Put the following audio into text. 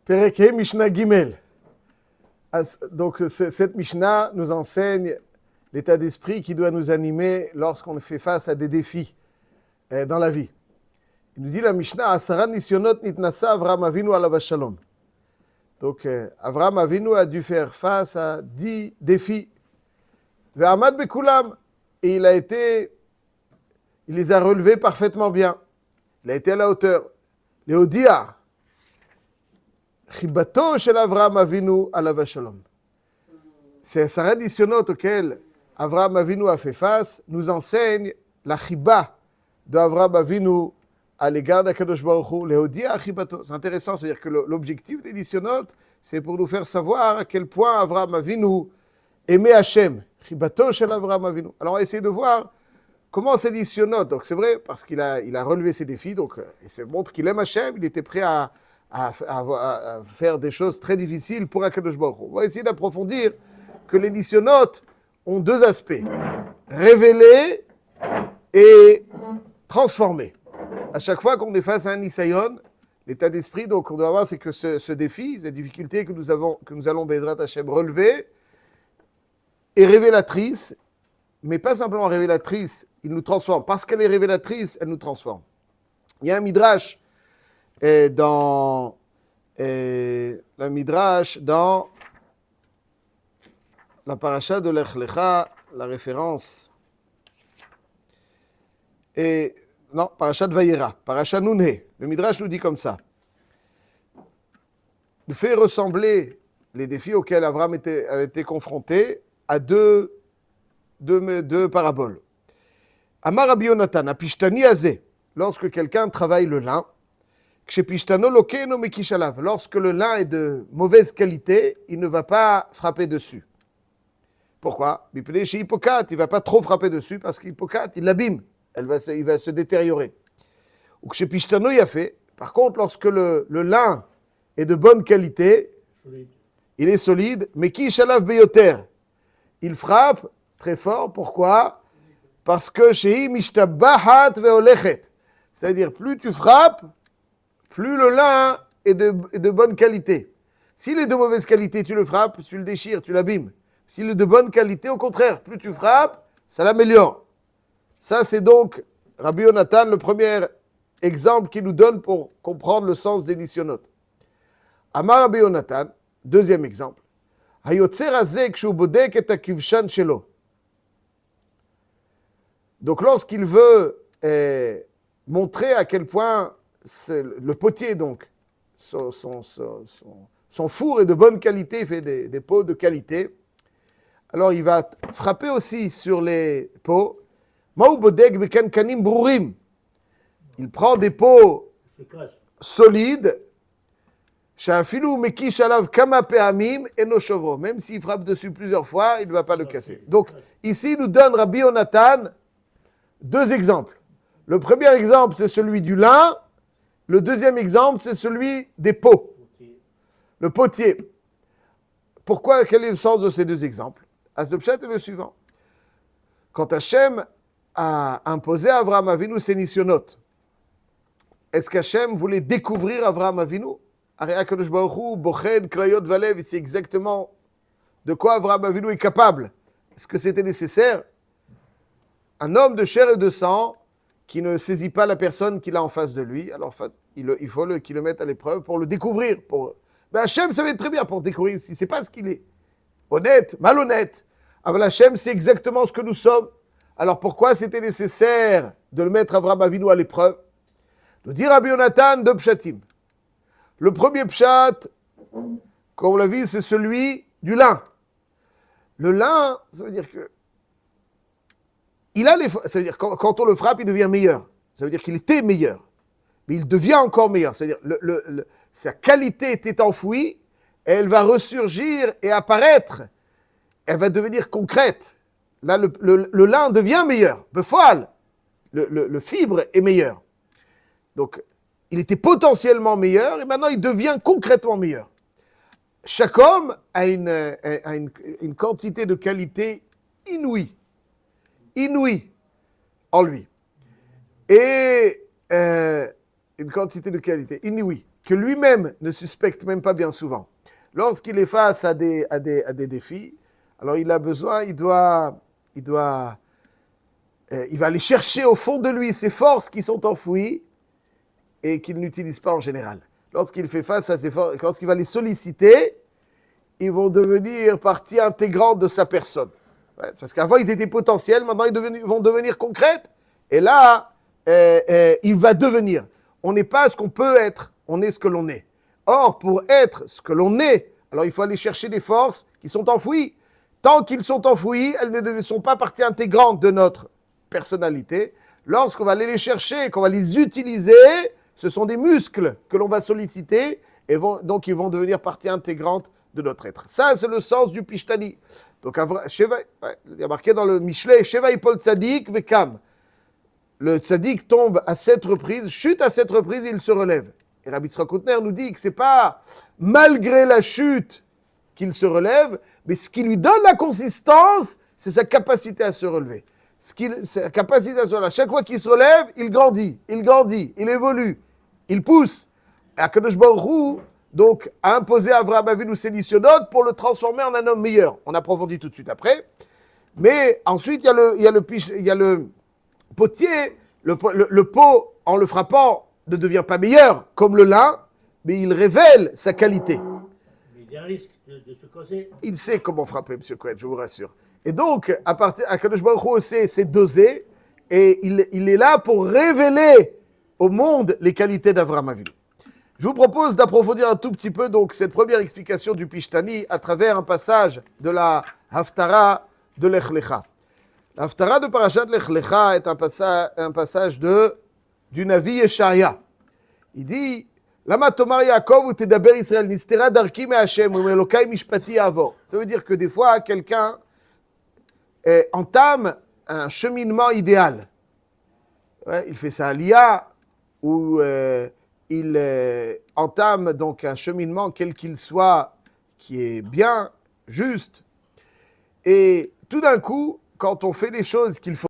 Perek He Mishnah Gimel. Donc cette Mishnah nous enseigne l'état d'esprit qui doit nous animer lorsqu'on fait face à des défis dans la vie. Il nous dit la Mishnah, Asara Nisyonot Nitnasa Avraham Avinu alav shalom. Donc Avraham Avinu a dû faire face à 10 défis. Ve'amad bekulam. Et il les a relevés parfaitement bien. Il a été à la hauteur. Léodia. Chibato shel Avraham Avinu alav shalom. Ces Asara Nisyonot auxquels Avraham Avinu a fait face nous enseigne la chiba de Avraham Avinu à l'égard d'Akadosh Baruch Hu, Léodia Chibato. C'est intéressant, c'est-à-dire que l'objectif des Nisyonot, c'est pour nous faire savoir à quel point Avraham Avinu aimait Hachem. Chibato shel Avraham Avinu. Alors on va essayer de voir comment c'est Nisyonot. Donc c'est vrai, parce qu'il a relevé ses défis, donc ça montre qu'il aime Hachem, il était prêt à faire des choses très difficiles pour Akadosh Baruch Hu. On va essayer d'approfondir que les Nisyonot ont 2 aspects, révéler et transformer. À chaque fois qu'on est face à un Nisayon, l'état d'esprit, donc on doit voir, c'est que ce défi, cette difficulté que nous allons Bezrat Hashem relever, est révélatrice, mais pas simplement révélatrice, il nous transforme. Parce qu'elle est révélatrice, elle nous transforme. Il y a un midrash dans la paracha de Lech Lecha, la référence, paracha de Vayera, paracha Nunhe. Le midrash nous dit comme ça. Il fait ressembler les défis auxquels Abraham avait été confronté à deux paraboles. Amar Rabbi Yonatan, apishtani azeh, lorsque quelqu'un travaille le lin, kshepishtano lokeno mekishalav, lorsque le lin est de mauvaise qualité, il ne va pas frapper dessus. Pourquoi? Bipnei shehipokat, il ne va pas trop frapper dessus parce qu'hipokat, il l'abîme, il va se détériorer. Ou kshepishtano yafeh, par contre, lorsque le lin est de bonne qualité, il est solide, mais kishalav beyoter, il frappe très fort. Pourquoi? Parce que shehi mishtabahat veolechet. C'est-à-dire, plus tu frappes, plus le lin est de bonne qualité. S'il est de mauvaise qualité, tu le frappes, tu le déchires, tu l'abîmes. S'il est de bonne qualité, au contraire, plus tu frappes, ça l'améliore. Ça, c'est donc Rabbi Yonatan, le premier exemple qu'il nous donne pour comprendre le sens des Nisyonot. Amar Rabbi Yonatan, deuxième exemple. Hayotzer hazeh kshu bodek et hakivshan shelo. Donc lorsqu'il veut montrer à quel point le potier, donc, son four est de bonne qualité, il fait des pots de qualité, alors il va frapper aussi sur les pots. Ma'u bodek bekankanim brurim. Il prend des pots solides, shafilu mekish alav kama pe'amim eno shovro. Même s'il frappe dessus plusieurs fois, il ne va pas le casser. Donc ici, il nous donne Rabbi Yonatan 2 exemples. Le premier exemple, c'est celui du lin. Le deuxième exemple, c'est celui des pots. Le potier. Pourquoi? Quel est le sens de ces 2 exemples? Azopchat est le suivant. Quand Hachem a imposé à Avraham Avinu ses Nisyonot, est-ce qu'Hachem voulait découvrir Avraham Avinu? Akadosh Baruch Hu, Bochen, Klayot, Valev, c'est exactement de quoi Avraham Avinu est capable. Est-ce que c'était nécessaire? Un homme de chair et de sang qui ne saisit pas la personne qu'il a en face de lui, alors il faut qu'il le mette à l'épreuve pour le découvrir. Hachem savait très bien pour découvrir si c'est pas ce qu'il est. Honnête, malhonnête. Alors Hachem, c'est exactement ce que nous sommes. Alors pourquoi c'était nécessaire de le mettre Avraham Avinu à l'épreuve? Nous dit Rabbi Yonatan 2 pshatim. Le premier pshat, comme on l'a vu, c'est celui du lin. Le lin, ça veut dire que ça veut dire quand on le frappe, il devient meilleur. Ça veut dire qu'il était meilleur, mais il devient encore meilleur. C'est-à-dire sa qualité était enfouie, et elle va ressurgir et apparaître. Elle va devenir concrète. Là, le lin devient meilleur. Befoal, le fibre est meilleur. Donc, il était potentiellement meilleur, et maintenant il devient concrètement meilleur. Chaque homme a une quantité de qualité inouïe en lui. Et une quantité de qualité inouïe. que lui-même ne suspecte même pas bien souvent. Lorsqu'il est face à des défis, alors il a besoin, il va aller chercher au fond de lui ces forces qui sont enfouies et qu'il n'utilise pas en général. Lorsqu'il fait face à ces forces, lorsqu'il va les solliciter, ils vont devenir partie intégrante de sa personne. Ouais, parce qu'avant, ils étaient potentiels, maintenant, ils vont devenir concrètes. Et là, il va devenir. On n'est pas ce qu'on peut être, on est ce que l'on est. Or, pour être ce que l'on est, alors il faut aller chercher des forces qui sont enfouies. Tant qu'ils sont enfouis, elles ne sont pas partie intégrante de notre personnalité. Lorsqu'on va aller les chercher, qu'on va les utiliser, ce sont des muscles que l'on va solliciter, et donc ils vont devenir partie intégrante de notre être. Ça, c'est le sens du Pishtani. Donc, il y a marqué dans le Michelet, Sheva Ipol Tzadik Vekam. Le Tzadik tombe à 7 reprises, chute à 7 reprises, et il se relève. Et Rabbi Yitzchak Koutner nous dit que ce n'est pas malgré la chute qu'il se relève, mais ce qui lui donne la consistance, c'est sa capacité à se relever. Sa capacité à se relever. Chaque fois qu'il se relève, il grandit, il évolue, il pousse. Et Akadosh Baruch Hu, donc, a imposé à Avraham Avinu ses nisyonotes pour le transformer en un homme meilleur. On approfondit tout de suite après. Mais ensuite, il y a le potier, le pot, en le frappant, ne devient pas meilleur, comme le lin, mais il révèle sa qualité. Il y a un risque de se causer. Il sait comment frapper, M. Cohen, je vous rassure. Et donc, Akadosh Baruch Hu c'est dosé, et il est là pour révéler au monde les qualités d'Avraham Avinu. Je vous propose d'approfondir un tout petit peu donc cette première explication du Pishtani à travers un passage de la Haftara de Lech Lecha. La Haftara de Parashat Lech Lecha est un passage du Navi Yesharia. Il dit Lama Tomar Yaakov ou Tedaber Israël nistera darki me Hashem ou melokai mishpati avor. Ça veut dire que des fois quelqu'un entame un cheminement idéal. Ouais, il fait sa aliyah ou il entame donc un cheminement, quel qu'il soit, qui est bien, juste. Et tout d'un coup, quand on fait des choses qu'il faut